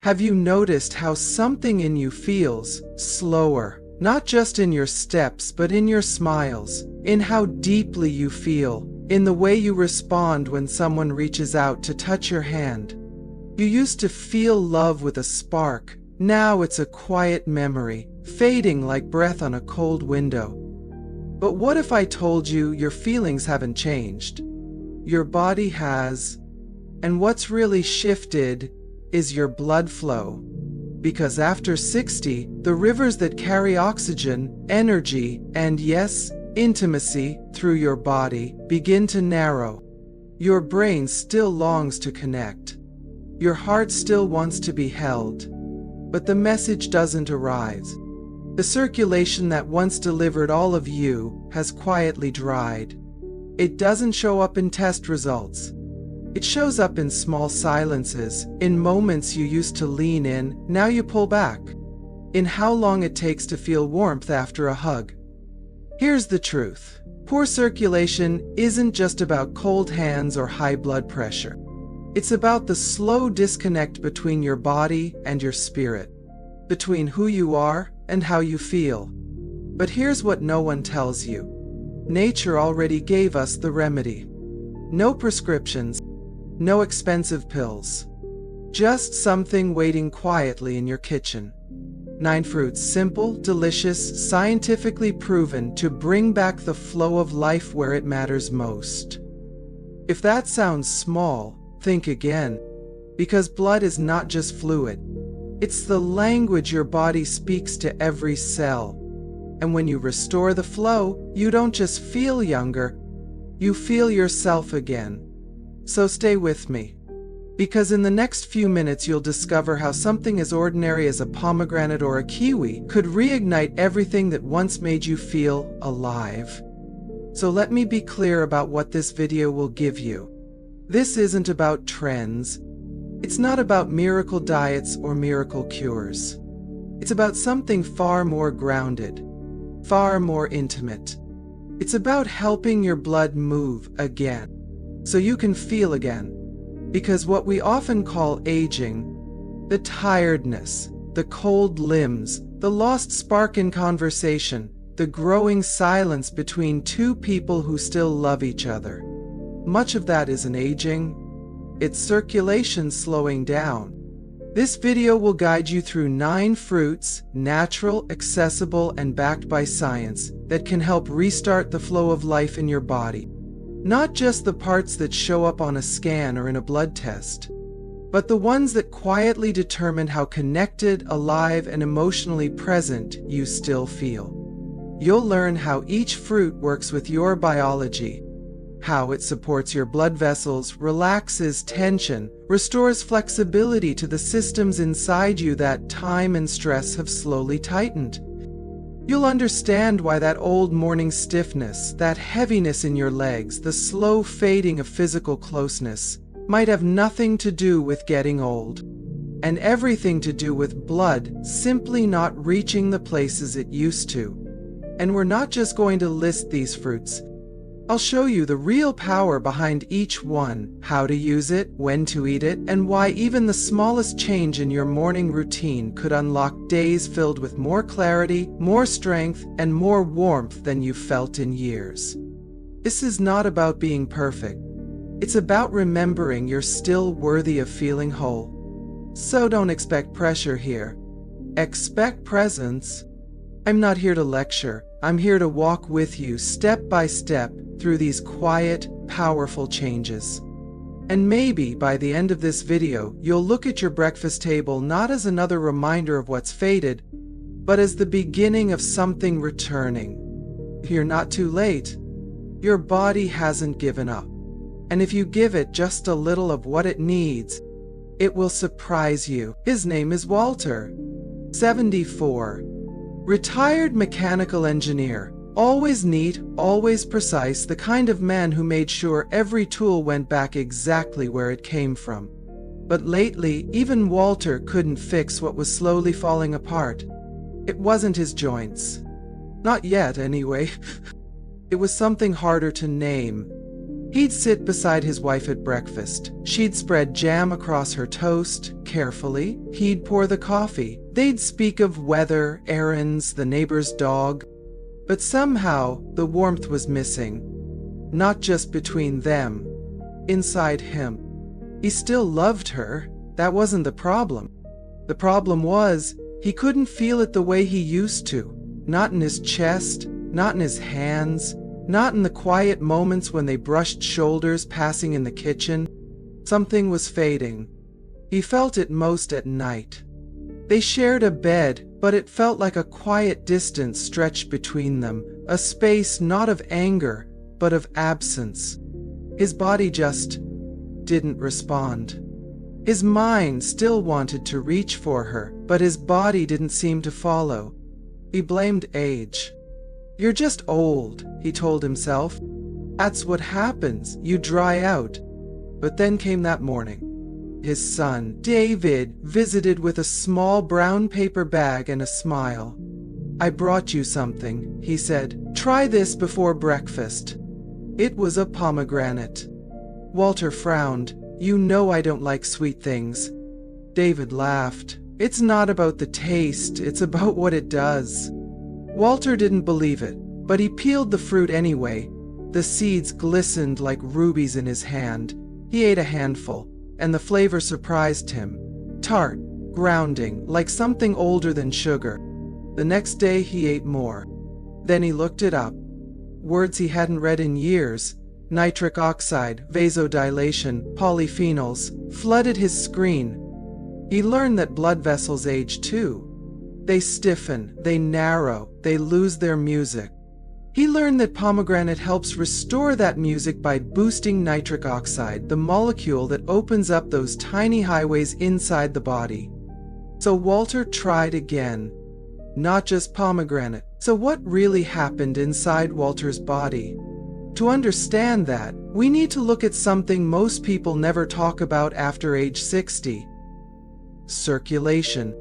Have you noticed how something in you feels slower? Not just in your steps, but in your smiles, in how deeply you feel, in the way you respond when someone reaches out to touch your hand. You used to feel love with a spark. Now it's a quiet memory, fading like breath on a cold window. But what if I told you your feelings haven't changed? Your body has. And what's really shifted is your blood flow. Because after 60, the rivers that carry oxygen, energy, and yes, intimacy through your body begin to narrow. Your brain still longs to connect. Your heart still wants to be held. But the message doesn't arise. The circulation that once delivered all of you has quietly dried. It doesn't show up in test results. It shows up in small silences, in moments you used to lean in, now you pull back, in how long it takes to feel warmth after a hug. Here's the truth. Poor circulation isn't just about cold hands or high blood pressure. It's about the slow disconnect between your body and your spirit, between who you are and how you feel. But here's what no one tells you. Nature already gave us the remedy. No prescriptions, no expensive pills. Just something waiting quietly in your kitchen. 9 fruits, simple, delicious, scientifically proven to bring back the flow of life where it matters most. If that sounds small, think again. Because blood is not just fluid. It's the language your body speaks to every cell. And when you restore the flow, you don't just feel younger, you feel yourself again. So stay with me. Because in the next few minutes you'll discover how something as ordinary as a pomegranate or a kiwi could reignite everything that once made you feel alive. So let me be clear about what this video will give you. This isn't about trends. It's not about miracle diets or miracle cures. It's about something far more grounded, far more intimate. It's about helping your blood move again, so you can feel again. Because what we often call aging, the tiredness, the cold limbs, the lost spark in conversation, the growing silence between two people who still love each other, much of that isn't aging. It's circulation slowing down. This video will guide you through 9 fruits, natural, accessible, and backed by science, that can help restart the flow of life in your body. Not just the parts that show up on a scan or in a blood test, but the ones that quietly determine how connected, alive, and emotionally present you still feel. You'll learn how each fruit works with your biology, how it supports your blood vessels, relaxes tension, restores flexibility to the systems inside you that time and stress have slowly tightened. You'll understand why that old morning stiffness, that heaviness in your legs, the slow fading of physical closeness, might have nothing to do with getting old, and everything to do with blood simply not reaching the places it used to. And we're not just going to list these fruits. I'll show you the real power behind each one, how to use it, when to eat it, and why even the smallest change in your morning routine could unlock days filled with more clarity, more strength, and more warmth than you've felt in years. This is not about being perfect. It's about remembering you're still worthy of feeling whole. So don't expect pressure here. Expect presence. I'm not here to lecture. I'm here to walk with you step by step through these quiet, powerful changes. And maybe by the end of this video, you'll look at your breakfast table not as another reminder of what's faded, but as the beginning of something returning. You're not too late. Your body hasn't given up. And if you give it just a little of what it needs, it will surprise you. His name is Walter, 74. Retired mechanical engineer, always neat, always precise, the kind of man who made sure every tool went back exactly where it came from. But lately, even Walter couldn't fix what was slowly falling apart. It wasn't his joints. Not yet, anyway. It was something harder to name. He'd sit beside his wife at breakfast. She'd spread jam across her toast, carefully. He'd pour the coffee. They'd speak of weather, errands, the neighbor's dog. But somehow, the warmth was missing. Not just between them. Inside him. He still loved her. That wasn't the problem. The problem was, he couldn't feel it the way he used to. Not in his chest, not in his hands, not in the quiet moments when they brushed shoulders passing in the kitchen. Something was fading. He felt it most at night. They shared a bed, but it felt like a quiet distance stretched between them, a space not of anger, but of absence. His body just didn't respond. His mind still wanted to reach for her, but his body didn't seem to follow. He blamed age. "You're just old," he told himself. "That's what happens, you dry out." But then came that morning. His son, David, visited with a small brown paper bag and a smile. "I brought you something," he said. "Try this before breakfast." It was a pomegranate. Walter frowned. "You know I don't like sweet things." David laughed. "It's not about the taste, it's about what it does." Walter didn't believe it, but he peeled the fruit anyway. The seeds glistened like rubies in his hand. He ate a handful, and the flavor surprised him. Tart, grounding, like something older than sugar. The next day he ate more. Then he looked it up. Words he hadn't read in years. Nitric oxide, vasodilation, polyphenols, flooded his screen. He learned that blood vessels age too. They stiffen, they narrow, they lose their music. He learned that pomegranate helps restore that music by boosting nitric oxide, the molecule that opens up those tiny highways inside the body. So Walter tried again. Not just pomegranate. So what really happened inside Walter's body? To understand that, we need to look at something most people never talk about after age 60. Circulation.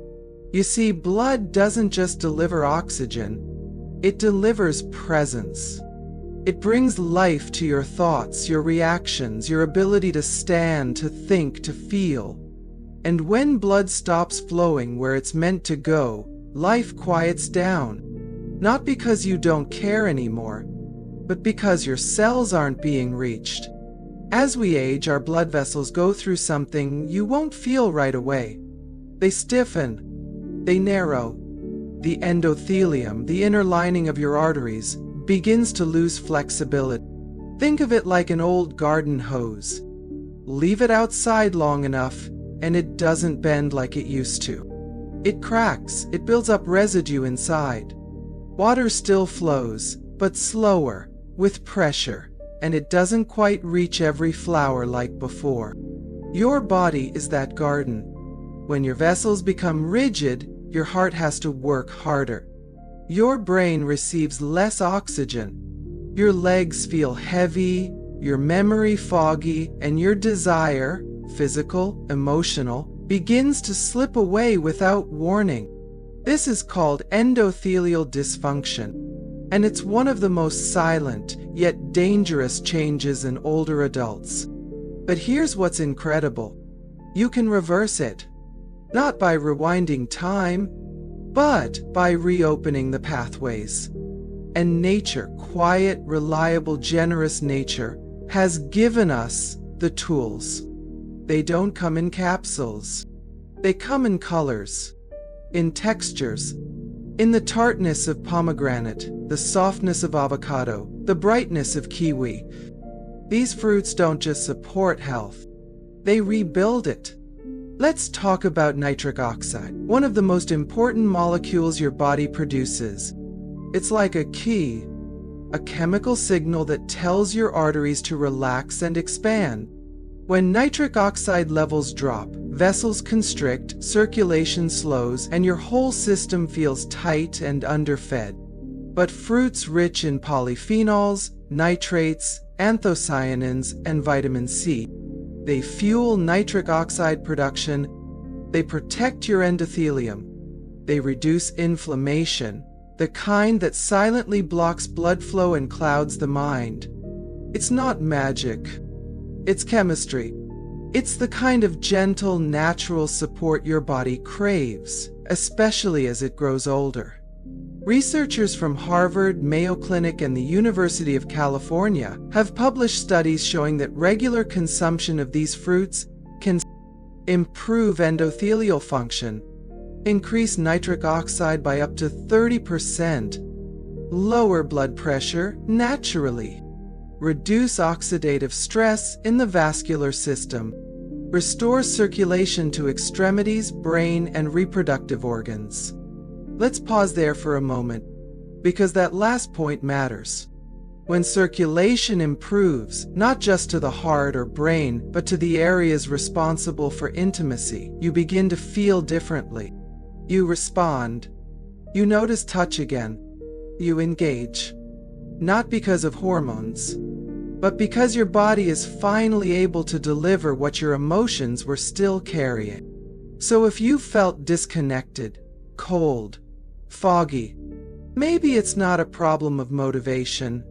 You see, blood doesn't just deliver oxygen, it delivers presence. It brings life to your thoughts, your reactions, your ability to stand, to think, to feel. And when blood stops flowing where it's meant to go, life quiets down. Not because you don't care anymore, but because your cells aren't being reached. As we age, our blood vessels go through something you won't feel right away. They stiffen, they narrow. The endothelium, the inner lining of your arteries, begins to lose flexibility. Think of it like an old garden hose. Leave it outside long enough, and it doesn't bend like it used to. It cracks, it builds up residue inside. Water still flows, but slower, with pressure, and it doesn't quite reach every flower like before. Your body is that garden. When your vessels become rigid, your heart has to work harder. Your brain receives less oxygen. Your legs feel heavy, your memory foggy, and your desire, physical, emotional, begins to slip away without warning. This is called endothelial dysfunction, and it's one of the most silent, yet dangerous changes in older adults. But here's what's incredible. You can reverse it. Not by rewinding time, but by reopening the pathways. And nature, quiet, reliable, generous nature, has given us the tools. They don't come in capsules. They come in colors, in textures, in the tartness of pomegranate, the softness of avocado, the brightness of kiwi. These fruits don't just support health, they rebuild it. Let's talk about nitric oxide, one of the most important molecules your body produces. It's like a key, a chemical signal that tells your arteries to relax and expand. When nitric oxide levels drop, vessels constrict, circulation slows, and your whole system feels tight and underfed. But fruits rich in polyphenols, nitrates, anthocyanins, and vitamin C, they fuel nitric oxide production, they protect your endothelium, they reduce inflammation, the kind that silently blocks blood flow and clouds the mind. It's not magic. It's chemistry. It's the kind of gentle, natural support your body craves, especially as it grows older. Researchers from Harvard, Mayo Clinic, and the University of California have published studies showing that regular consumption of these fruits can improve endothelial function, increase nitric oxide by up to 30%, lower blood pressure naturally, reduce oxidative stress in the vascular system, restore circulation to extremities, brain, and reproductive organs. Let's pause there for a moment, because that last point matters. When circulation improves, not just to the heart or brain, but to the areas responsible for intimacy, you begin to feel differently. You respond. You notice touch again. You engage. Not because of hormones, but because your body is finally able to deliver what your emotions were still carrying. So if you felt disconnected, cold, foggy, maybe it's not a problem of motivation.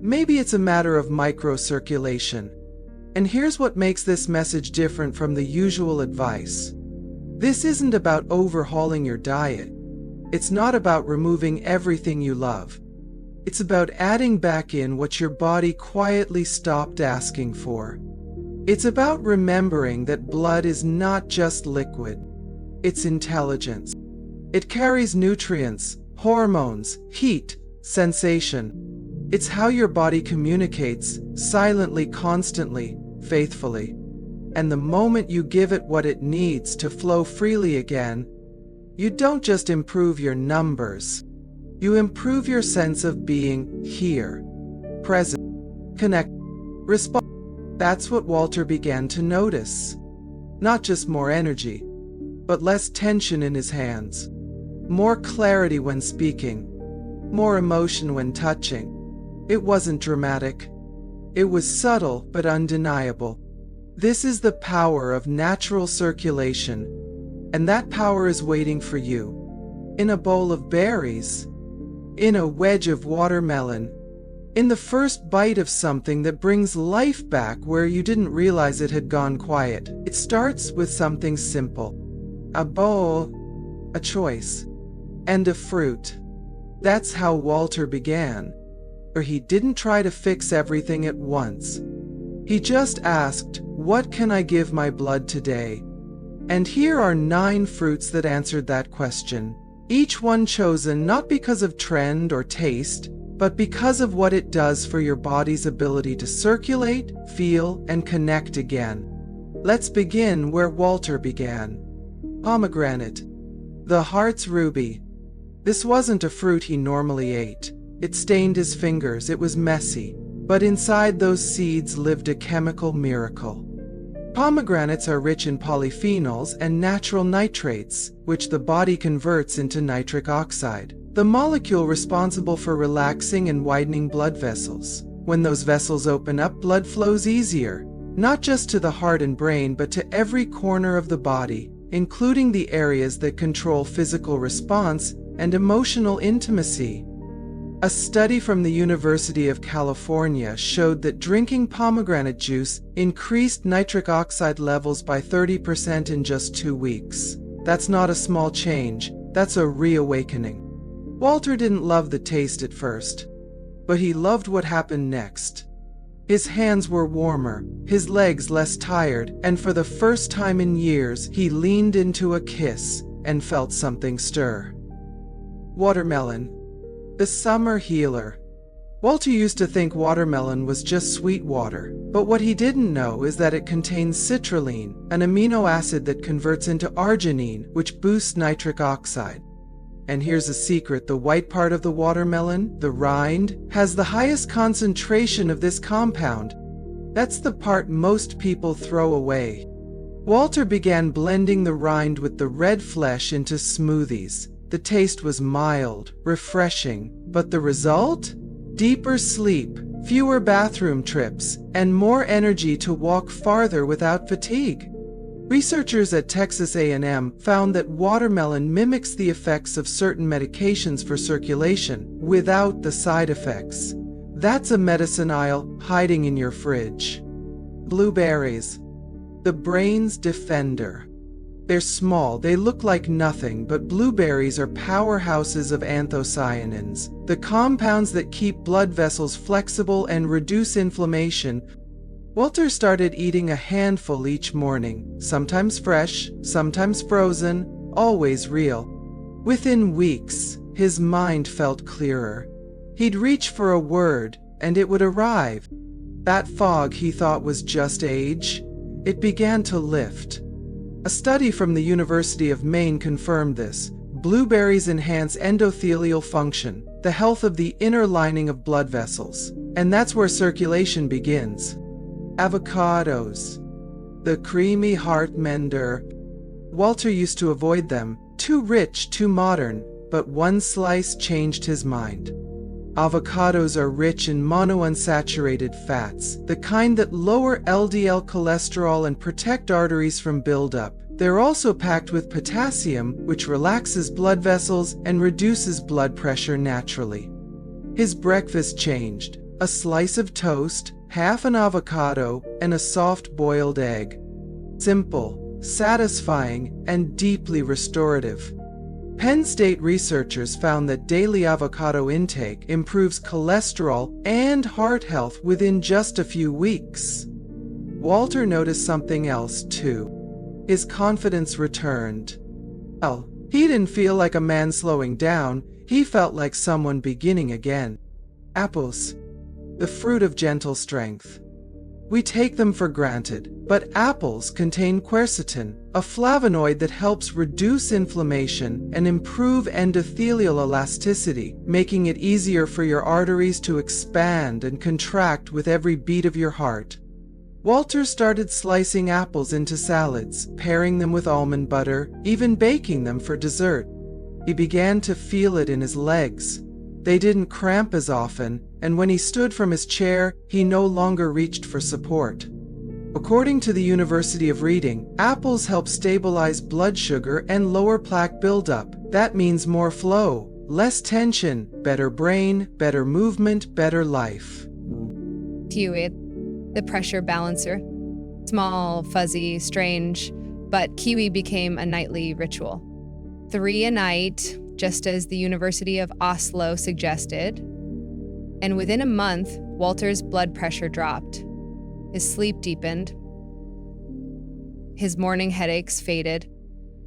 Maybe it's a matter of microcirculation. And here's what makes this message different from the usual advice. This isn't about overhauling your diet. It's not about removing everything you love. It's about adding back in what your body quietly stopped asking for. It's about remembering that blood is not just liquid. It's intelligence. It carries nutrients, hormones, heat, sensation. It's how your body communicates, silently, constantly, faithfully. And the moment you give it what it needs to flow freely again, you don't just improve your numbers. You improve your sense of being here, present, connect, respond. That's what Walter began to notice. Not just more energy, but less tension in his hands. More clarity when speaking. More emotion when touching. It wasn't dramatic. It was subtle but undeniable. This is the power of natural circulation, and that power is waiting for you. In a bowl of berries, in a wedge of watermelon, in the first bite of something that brings life back where you didn't realize it had gone quiet. It starts with something simple. A bowl, a choice, and a fruit. That's how Walter began. Or he didn't try to fix everything at once. He just asked, "What can I give my blood today?" And here are 9 fruits that answered that question. Each one chosen not because of trend or taste, but because of what it does for your body's ability to circulate, feel, and connect again. Let's begin where Walter began. Pomegranate. The heart's ruby. This wasn't a fruit he normally ate. It stained his fingers, it was messy. But inside those seeds lived a chemical miracle. Pomegranates are rich in polyphenols and natural nitrates, which the body converts into nitric oxide, the molecule responsible for relaxing and widening blood vessels. When those vessels open up, blood flows easier, not just to the heart and brain, but to every corner of the body, including the areas that control physical response and emotional intimacy. A study from the University of California showed that drinking pomegranate juice increased nitric oxide levels by 30% in just 2 weeks. That's not a small change, that's a reawakening. Walter didn't love the taste at first, but he loved what happened next. His hands were warmer, his legs less tired, and for the first time in years, he leaned into a kiss and felt something stir. Watermelon. The summer healer. Walter used to think watermelon was just sweet water, but what he didn't know is that it contains citrulline, an amino acid that converts into arginine, which boosts nitric oxide. And here's a secret: the white part of the watermelon, the rind, has the highest concentration of this compound. That's the part most people throw away. Walter began blending the rind with the red flesh into smoothies. The taste was mild, refreshing, but the result? Deeper sleep, fewer bathroom trips, and more energy to walk farther without fatigue. Researchers at Texas A&M found that watermelon mimics the effects of certain medications for circulation without the side effects. That's a medicine aisle hiding in your fridge. Blueberries. The brain's defender. They're small, they look like nothing, but blueberries are powerhouses of anthocyanins, the compounds that keep blood vessels flexible and reduce inflammation. Walter started eating a handful each morning, sometimes fresh, sometimes frozen, always real. Within weeks, his mind felt clearer. He'd reach for a word, and it would arrive. That fog he thought was just age, it began to lift. A study from the University of Maine confirmed this. Blueberries enhance endothelial function, the health of the inner lining of blood vessels. And that's where circulation begins. Avocados. The creamy heart mender. Walter used to avoid them. Too rich, too modern, but one slice changed his mind. Avocados are rich in monounsaturated fats, the kind that lower LDL cholesterol and protect arteries from buildup. They're also packed with potassium, which relaxes blood vessels and reduces blood pressure naturally. His breakfast changed. A slice of toast, half an avocado, and a soft boiled egg. Simple, satisfying, and deeply restorative. Penn State researchers found that daily avocado intake improves cholesterol and heart health within just a few weeks. Walter noticed something else too. His confidence returned. Well, he didn't feel like a man slowing down, he felt like someone beginning again. Apples. The fruit of gentle strength. We take them for granted, but apples contain quercetin, a flavonoid that helps reduce inflammation and improve endothelial elasticity, making it easier for your arteries to expand and contract with every beat of your heart. Walter started slicing apples into salads, pairing them with almond butter, even baking them for dessert. He began to feel it in his legs. They didn't cramp as often, and when he stood from his chair, he no longer reached for support. According to the University of Reading, apples help stabilize blood sugar and lower plaque buildup. That means more flow, less tension, better brain, better movement, better life. Kiwi, the pressure balancer. Small, fuzzy, strange, but kiwi became a nightly ritual. 3 a night, just as the University of Oslo suggested. And within a month, Walter's blood pressure dropped. His sleep deepened. His morning headaches faded.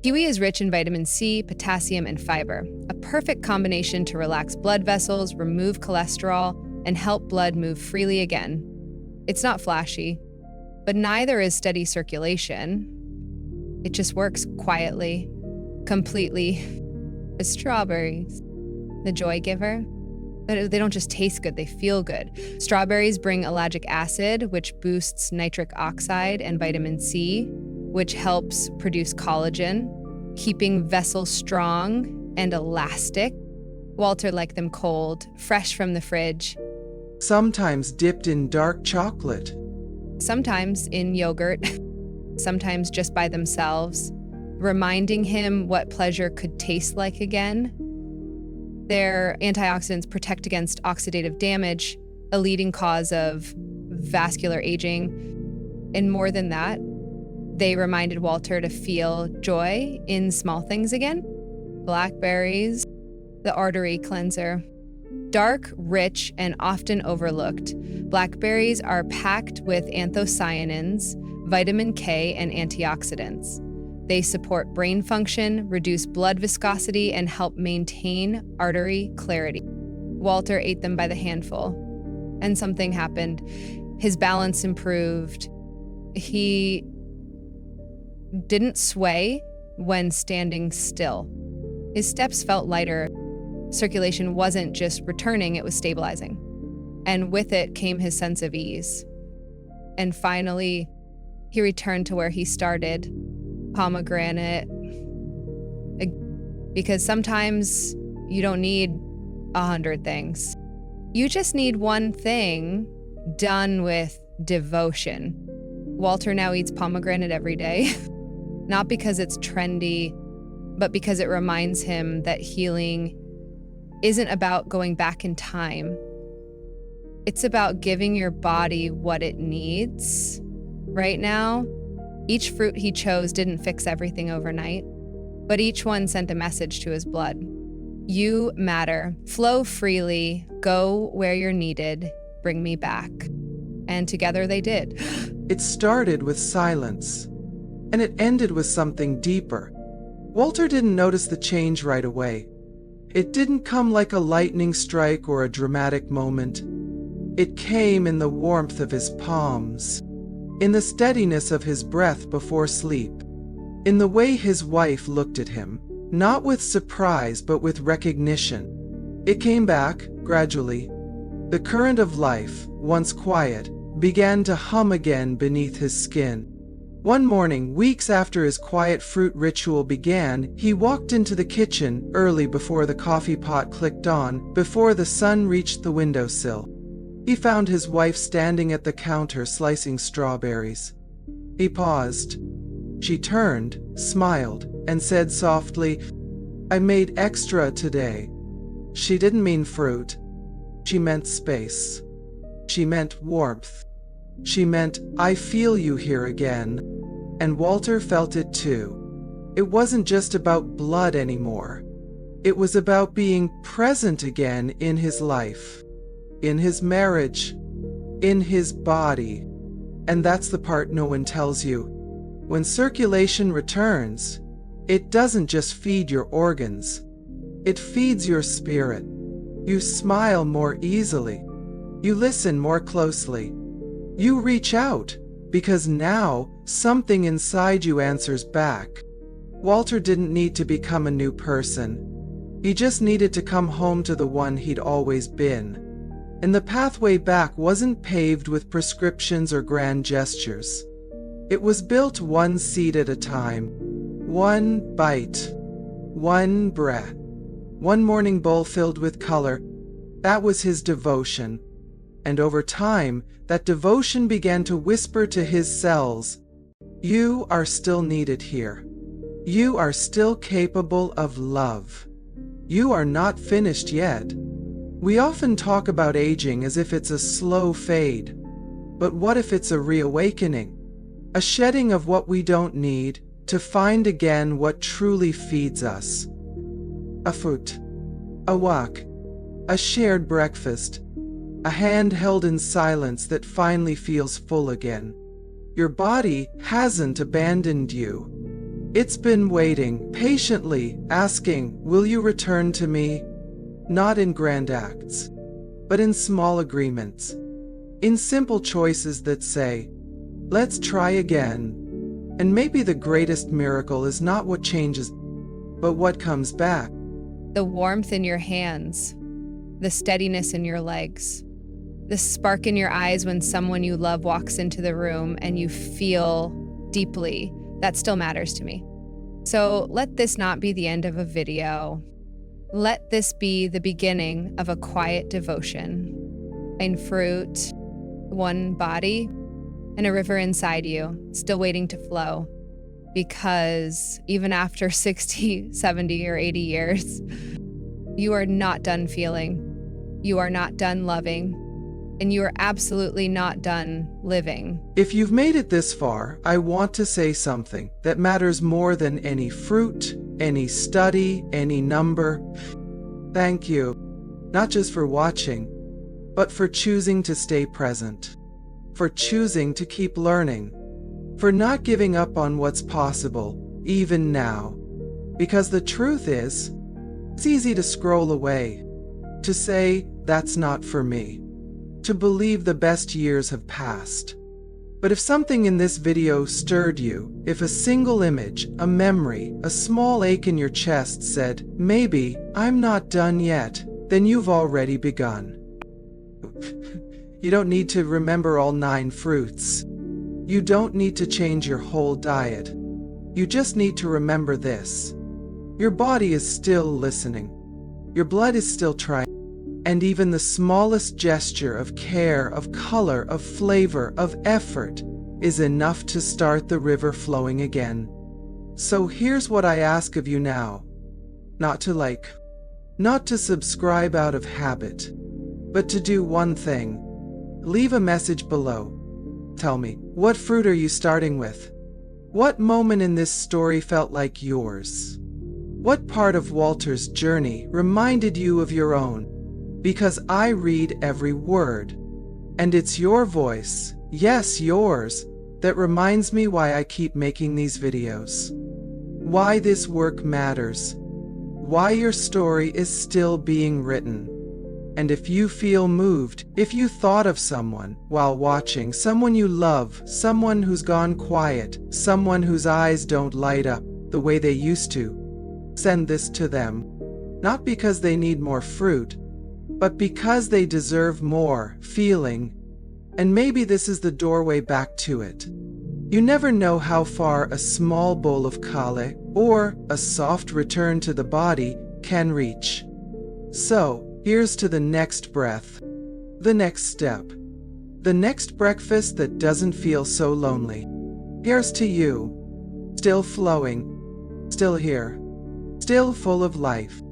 Kiwi is rich in vitamin C, potassium, and fiber, a perfect combination to relax blood vessels, remove cholesterol, and help blood move freely again. It's not flashy, but neither is steady circulation. It just works quietly, completely. The strawberries, the joy giver. They don't just taste good, they feel good. Strawberries bring ellagic acid, which boosts nitric oxide, and vitamin C, which helps produce collagen, keeping vessels strong and elastic. Walter liked them cold, fresh from the fridge. Sometimes dipped in dark chocolate. Sometimes in yogurt, sometimes just by themselves, reminding him what pleasure could taste like again. Their antioxidants protect against oxidative damage, a leading cause of vascular aging. And more than that, they reminded Walter to feel joy in small things again. Blackberries, the artery cleanser. Dark, rich, and often overlooked, blackberries are packed with anthocyanins, vitamin K, and antioxidants. They support brain function, reduce blood viscosity, and help maintain artery clarity. Walter ate them by the handful, and something happened. His balance improved. He didn't sway when standing still. His steps felt lighter. Circulation wasn't just returning, it was stabilizing. And with it came his sense of ease. And finally, he returned to where he started. Pomegranate, because sometimes you don't need 100 things. You just need one thing done with devotion. Walter now eats pomegranate every day, not because it's trendy, but because it reminds him that healing isn't about going back in time. It's about giving your body what it needs right now. Each fruit he chose didn't fix everything overnight, but each one sent a message to his blood. You matter. Flow freely. Go where you're needed. Bring me back. And together they did. It started with silence, and it ended with something deeper. Walter didn't notice the change right away. It didn't come like a lightning strike or a dramatic moment. It came in the warmth of his palms, in the steadiness of his breath before sleep, in the way his wife looked at him, not with surprise but with recognition. It came back, gradually. The current of life, once quiet, began to hum again beneath his skin. One morning, weeks after his quiet fruit ritual began, he walked into the kitchen early before the coffee pot clicked on, before the sun reached the windowsill. He found his wife standing at the counter slicing strawberries. He paused. She turned, smiled, and said softly, "I made extra today." She didn't mean fruit. She meant space. She meant warmth. She meant, "I feel you here again." And Walter felt it too. It wasn't just about blood anymore. It was about being present again in his life, in his marriage, in his body. And that's the part no one tells you. When circulation returns, it doesn't just feed your organs. It feeds your spirit. You smile more easily. You listen more closely. You reach out, because now something inside you answers back. Walter didn't need to become a new person. He just needed to come home to the one he'd always been. And the pathway back wasn't paved with prescriptions or grand gestures. It was built one seed at a time, one bite, one breath, one morning bowl filled with color. That was his devotion. And over time, that devotion began to whisper to his cells, "You are still needed here. You are still capable of love. You are not finished yet." We often talk about aging as if it's a slow fade. But what if it's a reawakening? A shedding of what we don't need to find again what truly feeds us. A fruit, a walk, a shared breakfast, a hand held in silence that finally feels full again. Your body hasn't abandoned you. It's been waiting, patiently, asking, "Will you return to me?" Not in grand acts, but in small agreements, in simple choices that say, "Let's try again." And maybe the greatest miracle is not what changes, but what comes back. The warmth in your hands, the steadiness in your legs, the spark in your eyes when someone you love walks into the room and you feel deeply, that still matters to me. So let this not be the end of a video. Let this be the beginning of a quiet devotion. In fruit, one body, and a river inside you, still waiting to flow. Because even after 60, 70, or 80 years, you are not done feeling. You are not done loving. And you are absolutely not done living. If you've made it this far, I want to say something that matters more than any fruit, any study, any number. Thank you, not just for watching, but for choosing to stay present, for choosing to keep learning, for not giving up on what's possible, even now. Because the truth is, it's easy to scroll away, to say, "That's not for me," to believe the best years have passed. But if something in this video stirred you, if a single image, a memory, a small ache in your chest said, "Maybe I'm not done yet," then you've already begun. You don't need to remember all 9 fruits. You don't need to change your whole diet. You just need to remember this. Your body is still listening. Your blood is still trying. And even the smallest gesture of care, of color, of flavor, of effort is enough to start the river flowing again. So here's what I ask of you now. Not to like, not to subscribe out of habit, but to do one thing. Leave a message below. Tell me, what fruit are you starting with? What moment in this story felt like yours? What part of Walter's journey reminded you of your own? Because I read every word, and it's your voice, yes, yours, that reminds me why I keep making these videos. Why this work matters. Why your story is still being written. And if you feel moved, if you thought of someone while watching, someone you love, someone who's gone quiet, someone whose eyes don't light up the way they used to, send this to them. Not because they need more fruit, but because they deserve more feeling. And maybe this is the doorway back to it. You never know how far a small bowl of kale or a soft return to the body can reach. So, here's to the next breath, the next step, the next breakfast that doesn't feel so lonely. Here's to you, still flowing, still here, still full of life.